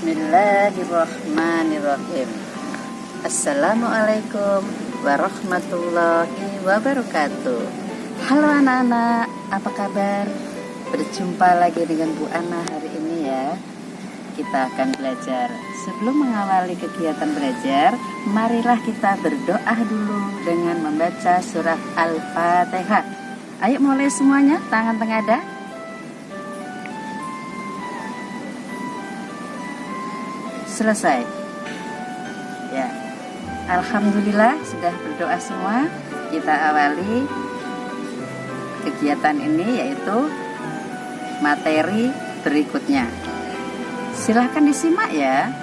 Bismillahirrahmanirrahim. Assalamualaikum warahmatullahi wabarakatuh. Halo anak-anak, apa kabar? Berjumpa lagi dengan Bu Ana hari ini ya. Kita akan belajar. Sebelum mengawali kegiatan belajar, marilah kita berdoa dulu dengan membaca surat Al-Fatihah. Ayo mulai semuanya, tangan tengadah. Selesai ya. Alhamdulillah sudah berdoa semua. Kita awali kegiatan ini, yaitu materi berikutnya. Silahkan disimak ya.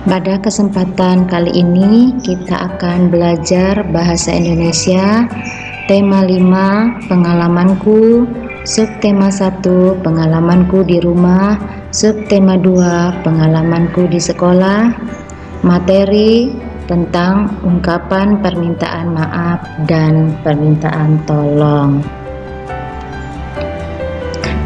Pada kesempatan kali ini kita akan belajar bahasa Indonesia tema 5 pengalamanku, subtema 1 pengalamanku di rumah, subtema 2 pengalamanku di sekolah, materi tentang ungkapan permintaan maaf dan permintaan tolong.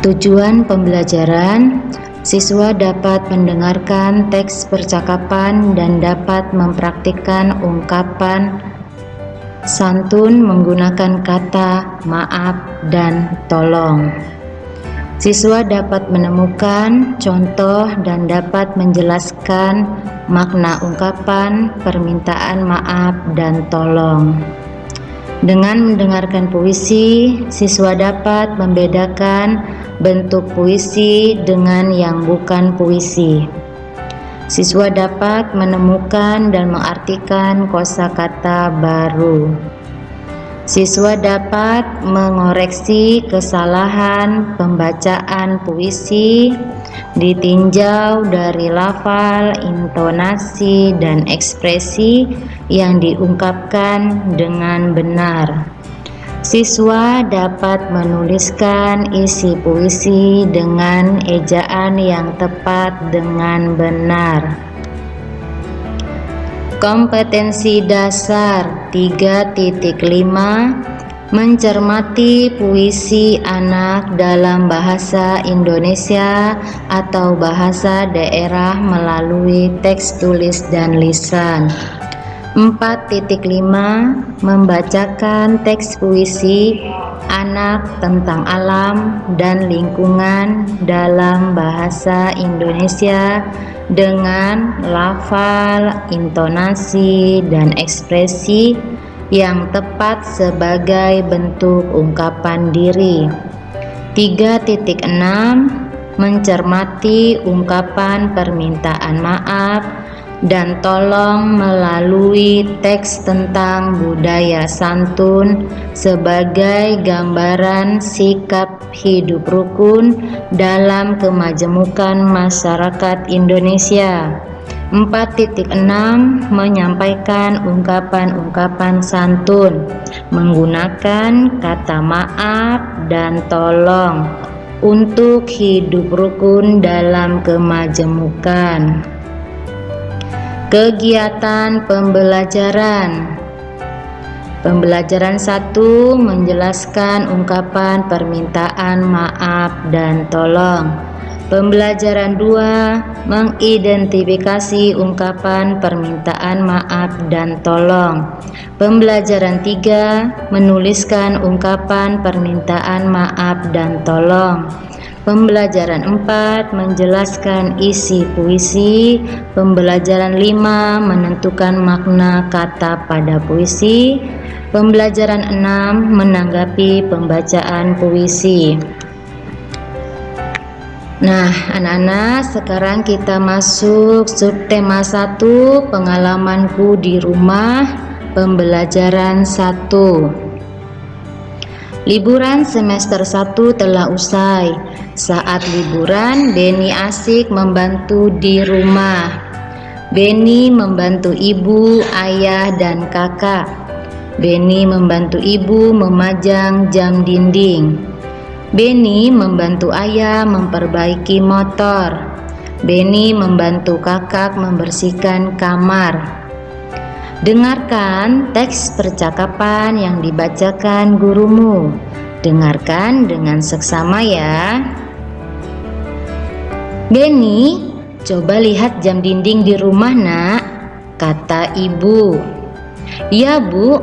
Tujuan pembelajaran: siswa dapat mendengarkan teks percakapan dan dapat mempraktikkan ungkapan santun menggunakan kata maaf dan tolong. Siswa dapat menemukan contoh dan dapat menjelaskan makna ungkapan permintaan maaf dan tolong. Dengan mendengarkan puisi, siswa dapat membedakan bentuk puisi dengan yang bukan puisi. Siswa dapat menemukan dan mengartikan kosakata baru. Siswa dapat mengoreksi kesalahan pembacaan puisi ditinjau dari lafal, intonasi, dan ekspresi yang diungkapkan dengan benar. Siswa dapat menuliskan isi puisi dengan ejaan yang tepat dengan benar. Kompetensi dasar 3.5: mencermati puisi anak dalam bahasa Indonesia atau bahasa daerah melalui teks tulis dan lisan. 4.5: membacakan teks puisi anak tentang alam dan lingkungan dalam bahasa Indonesia dengan lafal, intonasi, dan ekspresi yang tepat sebagai bentuk ungkapan diri. 3.6: mencermati ungkapan permintaan maaf dan tolong melalui teks tentang budaya santun sebagai gambaran sikap hidup rukun dalam kemajemukan masyarakat Indonesia. 4.6: menyampaikan ungkapan-ungkapan santun menggunakan kata maaf dan tolong untuk hidup rukun dalam kemajemukan. Kegiatan pembelajaran. Pembelajaran 1: menjelaskan ungkapan permintaan maaf dan tolong. Pembelajaran 2: mengidentifikasi ungkapan permintaan maaf dan tolong. Pembelajaran 3: menuliskan ungkapan permintaan maaf dan tolong. Pembelajaran 4: menjelaskan isi puisi. Pembelajaran 5: menentukan makna kata pada puisi. Pembelajaran 6: menanggapi pembacaan puisi. Nah, anak-anak, sekarang kita masuk subtema 1 pengalamanku di rumah, pembelajaran 1. Liburan semester 1 telah usai. Saat liburan, Beni asik membantu di rumah. Beni membantu ibu, ayah, dan kakak. Beni membantu ibu memajang jam dinding. Beni membantu ayah memperbaiki motor. Beni membantu kakak membersihkan kamar. Dengarkan teks percakapan yang dibacakan gurumu. Dengarkan dengan seksama ya. Beni, coba lihat jam dinding di rumah, Nak, kata ibu. Ya, Bu.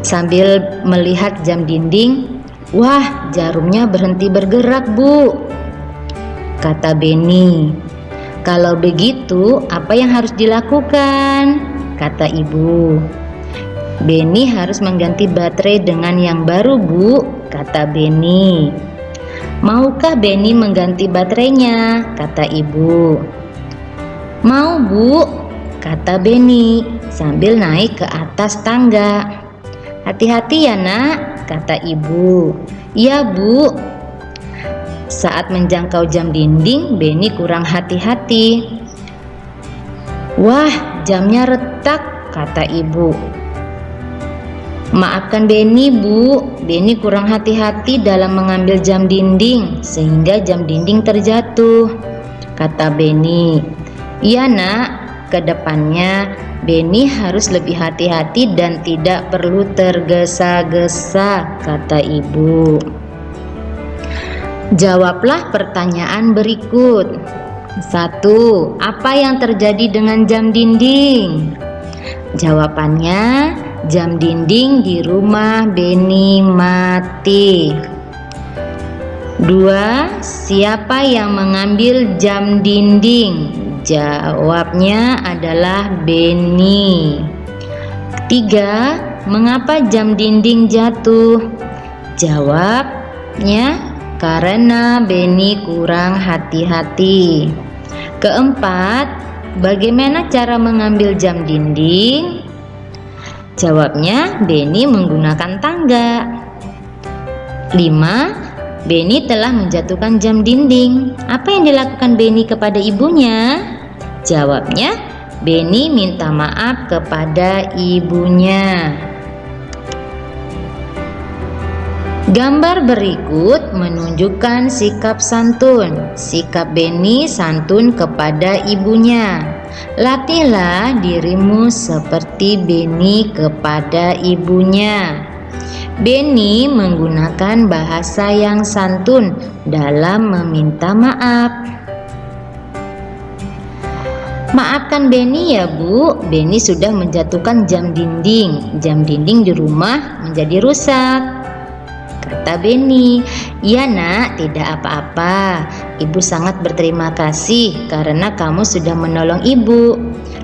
Sambil melihat jam dinding, wah, jarumnya berhenti bergerak, Bu, kata Beni. Kalau begitu, apa yang harus dilakukan? Kata ibu. Beni harus mengganti baterai dengan yang baru, Bu, kata Beni. Maukah Beni mengganti baterainya? Kata ibu. Mau, Bu, kata Beni sambil naik ke atas tangga. Hati-hati ya, Nak, kata ibu. Iya, Bu. Saat menjangkau jam dinding, Beni kurang hati-hati. Wah, jamnya retak, kata ibu. Maafkan Beni, Bu. Beni kurang hati-hati dalam mengambil jam dinding sehingga jam dinding terjatuh, kata Beni. Iya, Nak, ke depannya Beni harus lebih hati-hati dan tidak perlu tergesa-gesa, kata ibu. Jawablah pertanyaan berikut. 1. Apa yang terjadi dengan jam dinding? Jawabannya, jam dinding di rumah Beni mati. 2. Siapa yang mengambil jam dinding? Jawabnya adalah Beni. 3. Mengapa jam dinding jatuh? Jawabnya, karena Beni kurang hati-hati. 4. Bagaimana cara mengambil jam dinding? Jawabnya, Beni menggunakan tangga. 5. Beni telah menjatuhkan jam dinding. Apa yang dilakukan Beni kepada ibunya? Jawabnya, Beni minta maaf kepada ibunya. Gambar berikut menunjukkan sikap santun. Sikap Beni santun kepada ibunya. Latihlah dirimu seperti Beni kepada ibunya. Beni menggunakan bahasa yang santun dalam meminta maaf. Maafkan Beni ya, Bu. Beni sudah menjatuhkan jam dinding. Jam dinding di rumah menjadi rusak, kata Beni. Iya, Nak, tidak apa-apa. Ibu sangat berterima kasih karena kamu sudah menolong ibu.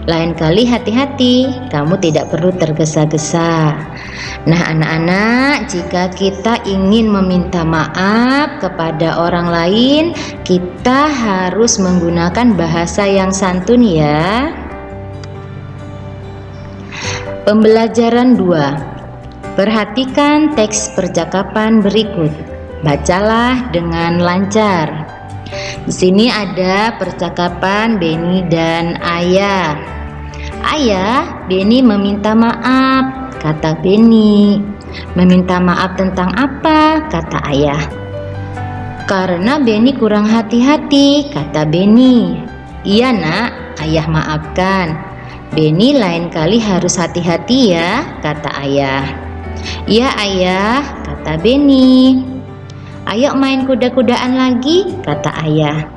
Lain kali hati-hati, kamu tidak perlu tergesa-gesa. Nah, anak-anak, jika kita ingin meminta maaf kepada orang lain, kita harus menggunakan bahasa yang santun ya. Pembelajaran 2. Perhatikan teks percakapan berikut. Bacalah dengan lancar. Di sini ada percakapan Beni dan ayah. Ayah, Beni meminta maaf, kata Beni. Meminta maaf tentang apa? Kata ayah. Karena Beni kurang hati-hati, kata Beni. Iya, Nak, ayah maafkan. Beni lain kali harus hati-hati ya, kata ayah. Iya, ayah, kata Beni. Ayo main kuda-kudaan lagi, kata ayah.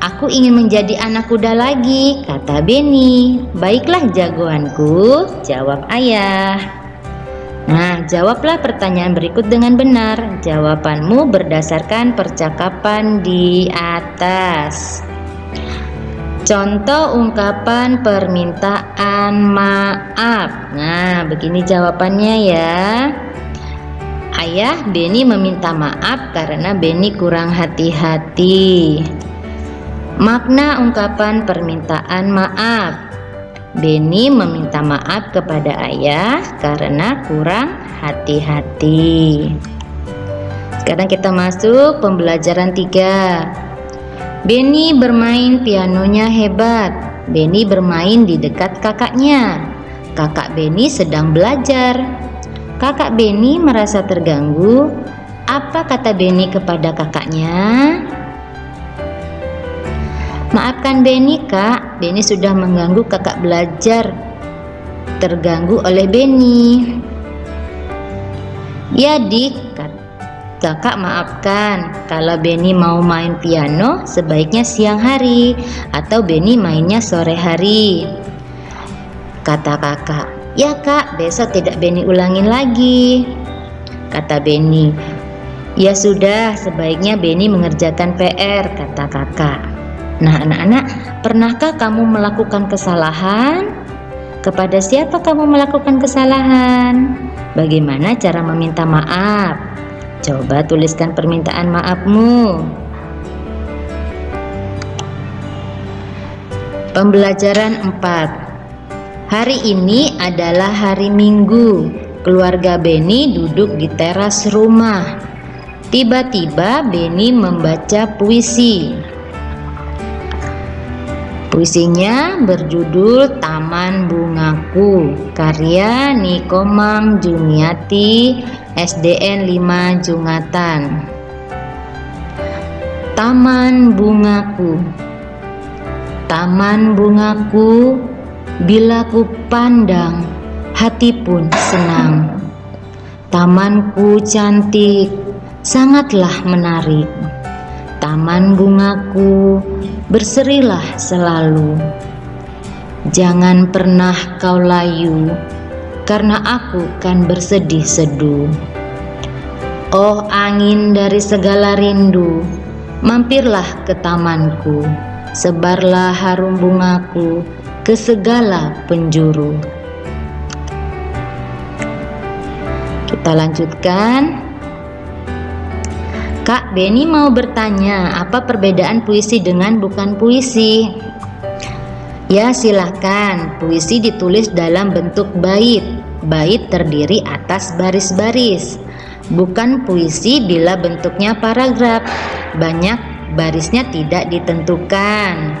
Aku ingin menjadi anak kuda lagi, kata Beni. Baiklah jagoanku, jawab ayah. Nah, jawablah pertanyaan berikut dengan benar. Jawabanmu berdasarkan percakapan di atas. Contoh ungkapan permintaan maaf. Nah, begini jawabannya ya. Ayah, Beni meminta maaf karena Beni kurang hati-hati. Makna ungkapan permintaan maaf. Beni meminta maaf kepada ayah karena kurang hati-hati. Sekarang kita masuk pembelajaran 3. Beni bermain pianonya hebat. Beni bermain di dekat kakaknya. Kakak Beni sedang belajar. Kakak Beni merasa terganggu. Apa kata Beni kepada kakaknya? Maafkan Beni, Kak. Beni sudah mengganggu kakak belajar. Terganggu oleh Beni. Ya, Dik, kakak maafkan. Kalau Beni mau main piano, sebaiknya siang hari, atau Beni mainnya sore hari. Kata kakak, ya Kak, besok tidak Beni ulangin lagi. Kata Beni, ya sudah, sebaiknya Beni mengerjakan PR, kata kakak. Nah anak-anak, pernahkah kamu melakukan kesalahan? Kepada siapa kamu melakukan kesalahan? Bagaimana cara meminta maaf? Coba tuliskan permintaan maafmu. Pembelajaran 4. Hari ini adalah hari Minggu. Keluarga Beni duduk di teras rumah. Tiba-tiba Beni membaca puisi. Puisinya berjudul Taman Bungaku, karya Nikomang Juniati, SDN 5 Jungatan. Taman bungaku, taman bungaku, bila ku pandang, hati pun senang. Tamanku cantik, sangatlah menarik. Taman bungaku, berserilah selalu. Jangan pernah kau layu, karena aku kan bersedih seduh. Oh angin dari segala rindu, mampirlah ke tamanku. Sebarlah harum bungaku ke segala penjuru. Kita lanjutkan. Kak Beni mau bertanya, apa perbedaan puisi dengan bukan puisi? Ya silahkan, puisi ditulis dalam bentuk bait. Bait terdiri atas baris-baris. Bukan puisi bila bentuknya paragraf, banyak barisnya tidak ditentukan.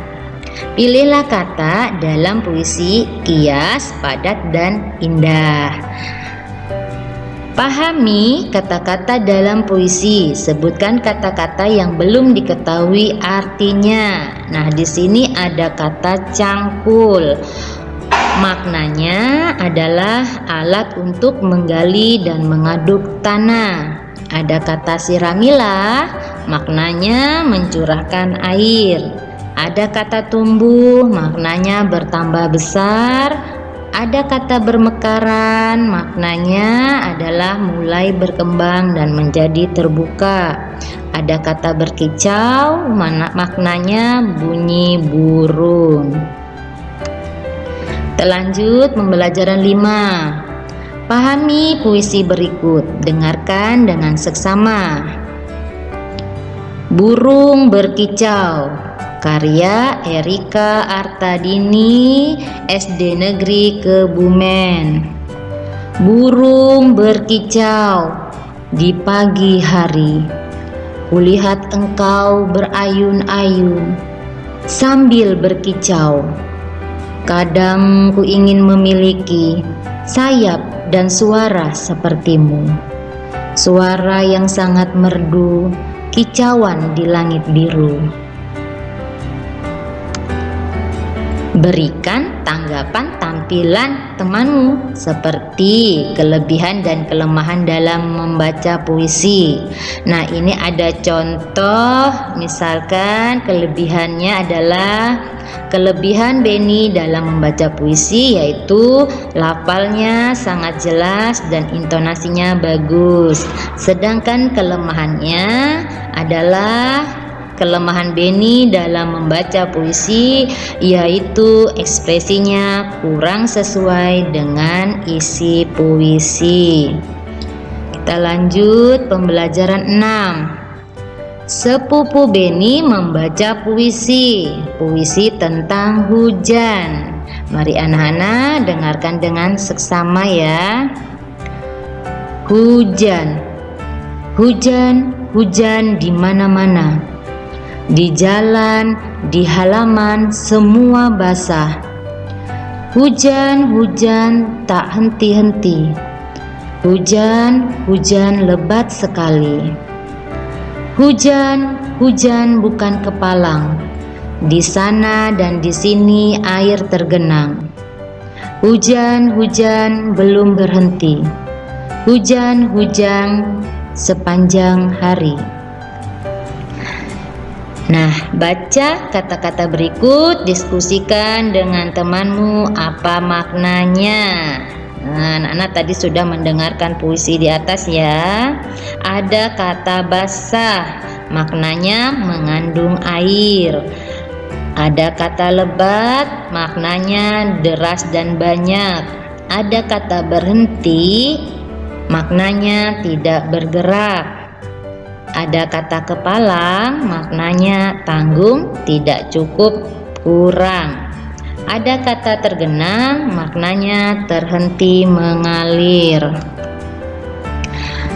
Pilihlah kata dalam puisi kias, padat, dan indah. Pahami kata-kata dalam puisi. Sebutkan kata-kata yang belum diketahui artinya. Nah, di sini ada kata cangkul. Maknanya adalah alat untuk menggali dan mengaduk tanah. Ada kata siramilah, maknanya mencurahkan air. Ada kata tumbuh, maknanya bertambah besar. Ada kata bermekaran, maknanya adalah mulai berkembang dan menjadi terbuka. Ada kata berkicau, maknanya bunyi burung. Kita lanjut pembelajaran 5. Pahami puisi berikut, dengarkan dengan seksama. Burung berkicau, karya Erika Artadini, SD Negeri Kebumen. Burung berkicau di pagi hari, kulihat engkau berayun-ayun sambil berkicau. Kadang ku ingin memiliki sayap dan suara sepertimu, suara yang sangat merdu, kicauan di langit biru. Berikan tanggapan tampilan temanmu seperti kelebihan dan kelemahan dalam membaca puisi. Nah, ini ada contoh, misalkan kelebihannya adalah kelebihan Beni dalam membaca puisi yaitu lafalnya sangat jelas dan intonasinya bagus. Sedangkan kelemahannya adalah kelemahan Beni dalam membaca puisi yaitu ekspresinya kurang sesuai dengan isi puisi. Kita lanjut pembelajaran 6. Sepupu Beni membaca puisi tentang hujan. Mari anak-anak dengarkan dengan seksama ya. Hujan, hujan, hujan di mana-mana. Di jalan, di halaman, semua basah. Hujan-hujan tak henti-henti. Hujan-hujan lebat sekali. Hujan-hujan bukan kepalang. Di sana dan di sini air tergenang. Hujan-hujan belum berhenti. Hujan-hujan sepanjang hari. Nah, baca kata-kata berikut, diskusikan dengan temanmu apa maknanya. Nah, anak-anak tadi sudah mendengarkan puisi di atas ya. Ada kata basah, maknanya mengandung air. Ada kata lebat, maknanya deras dan banyak. Ada kata berhenti, maknanya tidak bergerak. Ada kata kepalang, maknanya tanggung, tidak cukup, kurang. Ada kata tergenang, maknanya terhenti mengalir.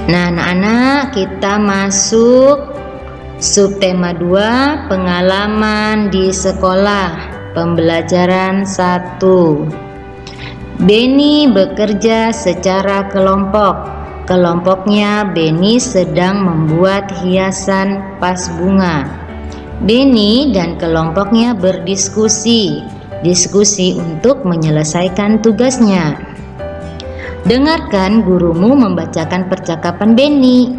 Nah, anak-anak, kita masuk subtema 2, pengalaman di sekolah, pembelajaran 1. Beni bekerja secara kelompok. Kelompoknya Beni sedang membuat hiasan vas bunga. Beni dan kelompoknya berdiskusi. Diskusi untuk menyelesaikan tugasnya. Dengarkan gurumu membacakan percakapan Beni.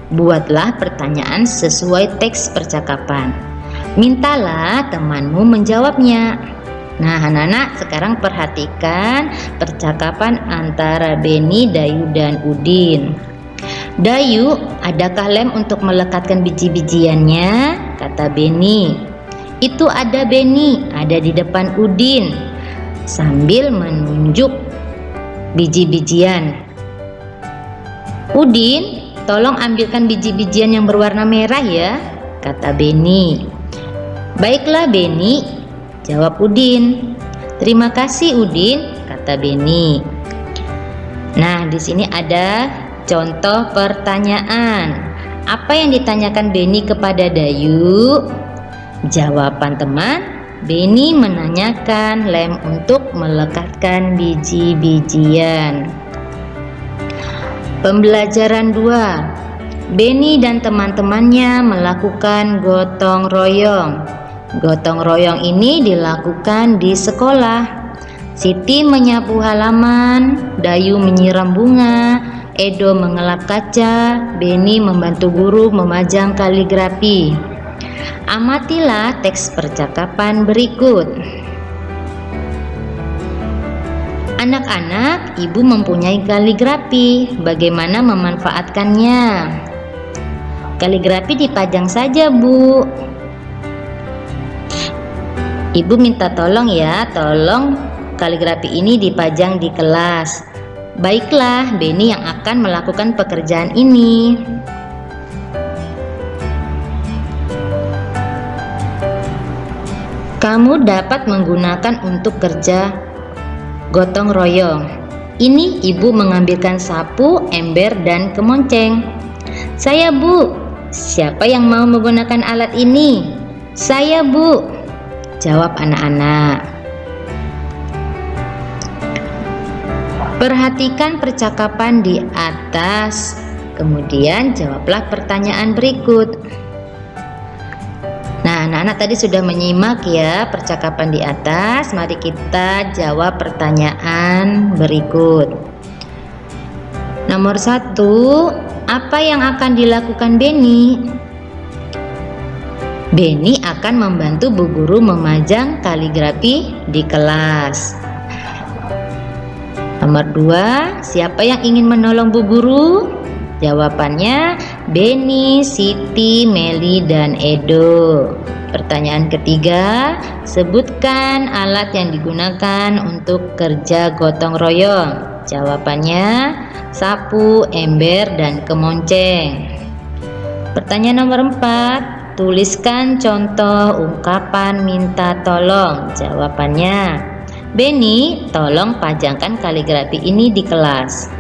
Buatlah pertanyaan sesuai teks percakapan. Mintalah temanmu menjawabnya. Nah, anak-anak, sekarang perhatikan percakapan antara Beni, Dayu, dan Udin. Dayu, adakah lem untuk melekatkan biji-bijiannya? Kata Beni. Itu ada Beni, ada di depan Udin, sambil menunjuk biji-bijian. Udin, tolong ambilkan biji-bijian yang berwarna merah ya, kata Beni. Baiklah Beni, jawab Udin. Terima kasih Udin, kata Beni. Nah, di sini ada contoh pertanyaan. Apa yang ditanyakan Beni kepada Dayu? Jawaban teman, Beni menanyakan lem untuk melekatkan biji-bijian. Pembelajaran 2. Beni dan teman-temannya melakukan gotong royong. Gotong royong ini dilakukan di sekolah. Siti menyapu halaman, Dayu menyiram bunga, Edo mengelap kaca, Beni membantu guru memajang kaligrafi. Amatilah teks percakapan berikut. Anak-anak, ibu mempunyai kaligrafi. Bagaimana memanfaatkannya? Kaligrafi dipajang saja, Bu. Ibu minta tolong ya, tolong kaligrafi ini dipajang di kelas. Baiklah, Beni yang akan melakukan pekerjaan ini. Kamu dapat menggunakan untuk kerja gotong royong. Ini ibu mengambilkan sapu, ember, dan kemonceng. Saya Bu. Siapa yang mau menggunakan alat ini? Saya Bu, jawab anak-anak. Perhatikan percakapan di atas, kemudian jawablah pertanyaan berikut. Nah, anak-anak tadi sudah menyimak ya percakapan di atas. Mari kita jawab pertanyaan berikut. Nomor 1, apa yang akan dilakukan Beni? Beni akan membantu Bu Guru memajang kaligrafi di kelas. Nomor 2, siapa yang ingin menolong Bu Guru? Jawabannya Beni, Siti, Meli, dan Edo. Pertanyaan ketiga, sebutkan alat yang digunakan untuk kerja gotong royong. Jawabannya sapu, ember, dan kemonceng. Pertanyaan nomor 4, tuliskan contoh ungkapan minta tolong. Jawabannya, Beni, tolong pajangkan kaligrafi ini di kelas.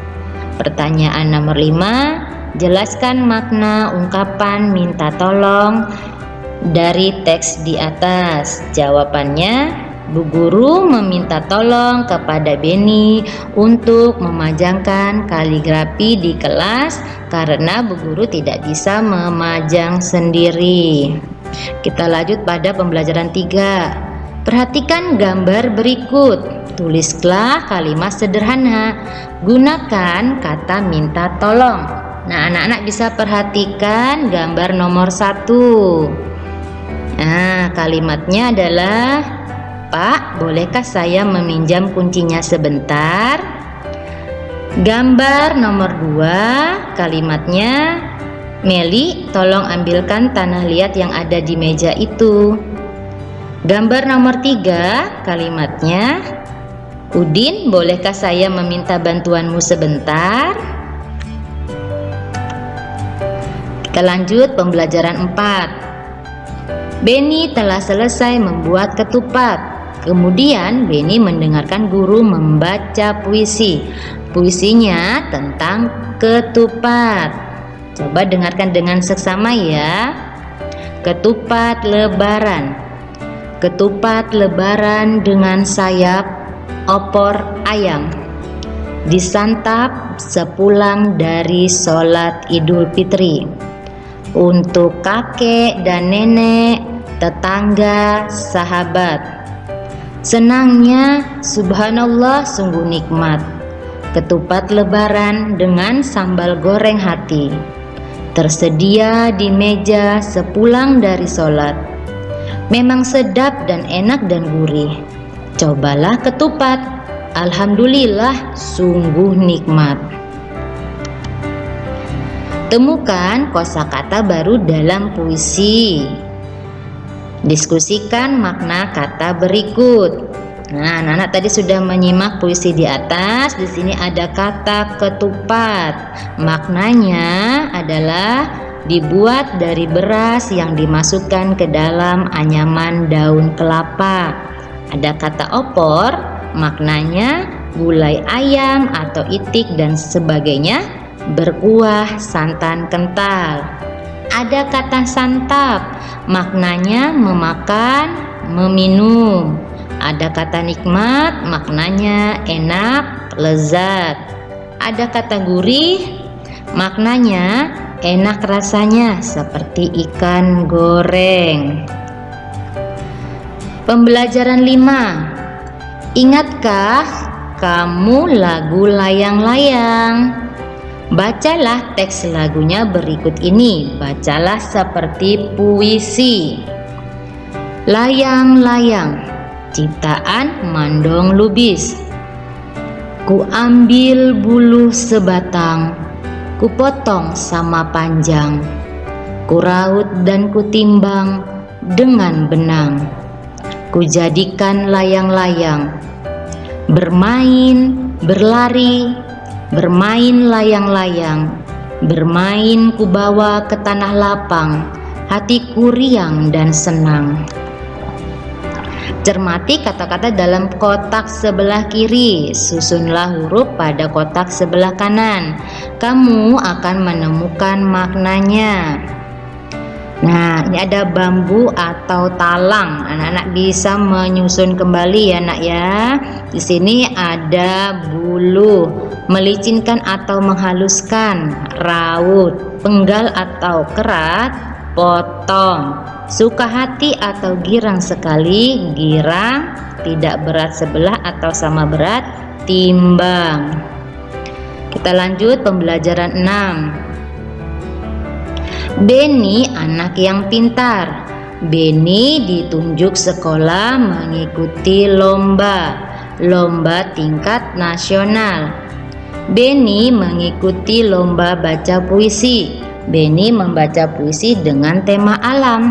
Pertanyaan nomor 5, jelaskan makna ungkapan minta tolong dari teks di atas. Jawabannya, Bu guru meminta tolong kepada Beni untuk memajangkan kaligrafi di kelas karena bu guru tidak bisa memajang sendiri. Kita lanjut pada pembelajaran 3. Perhatikan gambar berikut. Tulislah kalimat sederhana. Gunakan kata minta tolong. Nah, anak-anak bisa perhatikan gambar nomor 1. Nah, kalimatnya adalah, Pak, bolehkah saya meminjam kuncinya sebentar? Gambar nomor 2, kalimatnya, Meli, tolong ambilkan tanah liat yang ada di meja itu. Gambar nomor 3, kalimatnya, Udin, bolehkah saya meminta bantuanmu sebentar? Kita lanjut pembelajaran 4. Beni telah selesai membuat ketupat. Kemudian Beni mendengarkan guru membaca puisi. Puisinya tentang ketupat. Coba dengarkan dengan seksama ya. Ketupat lebaran. Ketupat lebaran dengan sayap opor ayam. Disantap sepulang dari sholat Idul Fitri. Untuk kakek dan nenek, tetangga, sahabat. Senangnya, subhanallah, sungguh nikmat. Ketupat lebaran dengan sambal goreng hati. Tersedia di meja sepulang dari sholat. Memang sedap dan enak dan gurih. Cobalah ketupat. Alhamdulillah, sungguh nikmat. Temukan kosakata baru dalam puisi. Diskusikan makna kata berikut. Nah, anak-anak tadi sudah menyimak puisi di atas. Di sini ada kata ketupat. Maknanya adalah dibuat dari beras yang dimasukkan ke dalam anyaman daun kelapa. Ada kata opor, maknanya gulai ayam atau itik dan sebagainya, berkuah santan kental. Ada kata santap, maknanya memakan, meminum. Ada kata nikmat, maknanya enak, lezat. Ada kata gurih, maknanya enak rasanya seperti ikan goreng. Pembelajaran 5. Ingatkah kamu lagu layang-layang? Bacalah teks lagunya berikut ini. Bacalah seperti puisi. Layang-layang, ciptaan Mandong Lubis. Ku ambil bulu sebatang, ku potong sama panjang, ku raut dan ku timbang dengan benang. Ku jadikan layang-layang, bermain, berlari, bermain layang-layang, bermain ku bawa ke tanah lapang, hatiku riang dan senang. Cermati kata-kata dalam kotak sebelah kiri, susunlah huruf pada kotak sebelah kanan. Kamu akan menemukan maknanya. Nah, ini ada bambu atau talang. Anak-anak bisa menyusun kembali ya, Nak ya. Di sini ada bulu, melicinkan atau menghaluskan, raut, penggal atau kerat, potong, suka hati atau girang sekali, girang, tidak berat sebelah atau sama berat, timbang. Kita lanjut pembelajaran 6. Beni anak yang pintar. Beni ditunjuk sekolah mengikuti lomba tingkat nasional. Beni mengikuti lomba baca puisi. Beni membaca puisi dengan tema alam.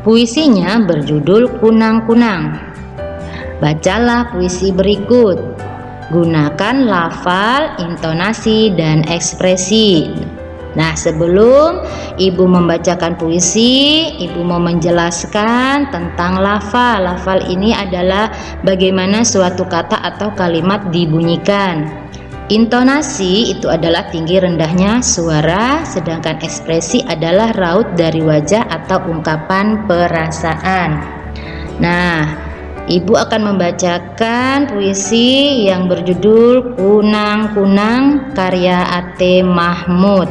Puisinya berjudul Kunang-Kunang. Bacalah puisi berikut. Gunakan lafal, intonasi, dan ekspresi. Nah, sebelum ibu membacakan puisi, ibu mau menjelaskan tentang lafal. Lafal ini adalah bagaimana suatu kata atau kalimat dibunyikan. Intonasi itu adalah tinggi rendahnya suara, sedangkan ekspresi adalah raut dari wajah atau ungkapan perasaan. Nah, Ibu akan membacakan puisi yang berjudul Kunang-Kunang karya A.T. Mahmud.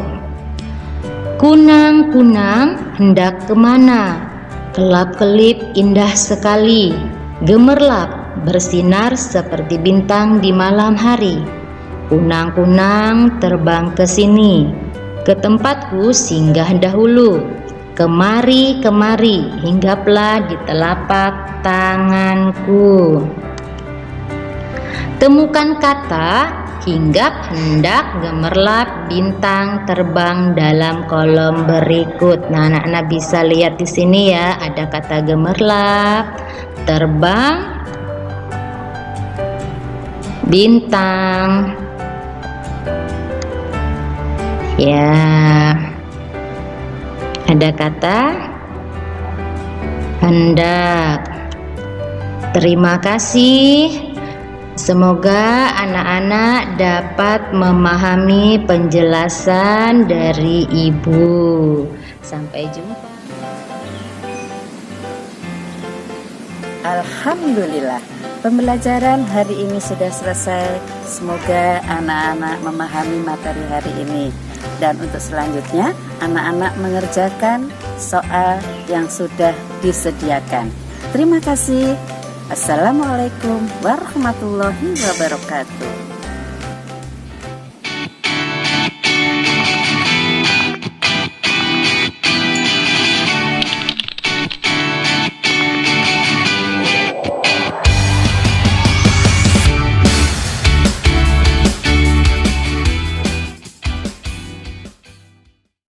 Kunang-kunang hendak kemana? Kelap-kelip indah sekali, gemerlap bersinar seperti bintang di malam hari. Kunang-kunang terbang ke sini, ke tempatku singgah dahulu. Kemari, kemari, hinggaplah di telapak tanganku. Temukan kata hinggap, hendak, gemerlap, bintang, terbang dalam kolom berikut. Nah, anak-anak bisa lihat di sini ya, ada kata gemerlap, terbang, bintang. Ya, ada kata hendak. Terima kasih. Semoga anak-anak dapat memahami penjelasan dari ibu. Sampai jumpa. Alhamdulillah, pembelajaran hari ini sudah selesai. Semoga anak-anak memahami materi hari ini. Dan untuk selanjutnya, anak-anak mengerjakan soal yang sudah disediakan. Terima kasih. Assalamualaikum warahmatullahi wabarakatuh.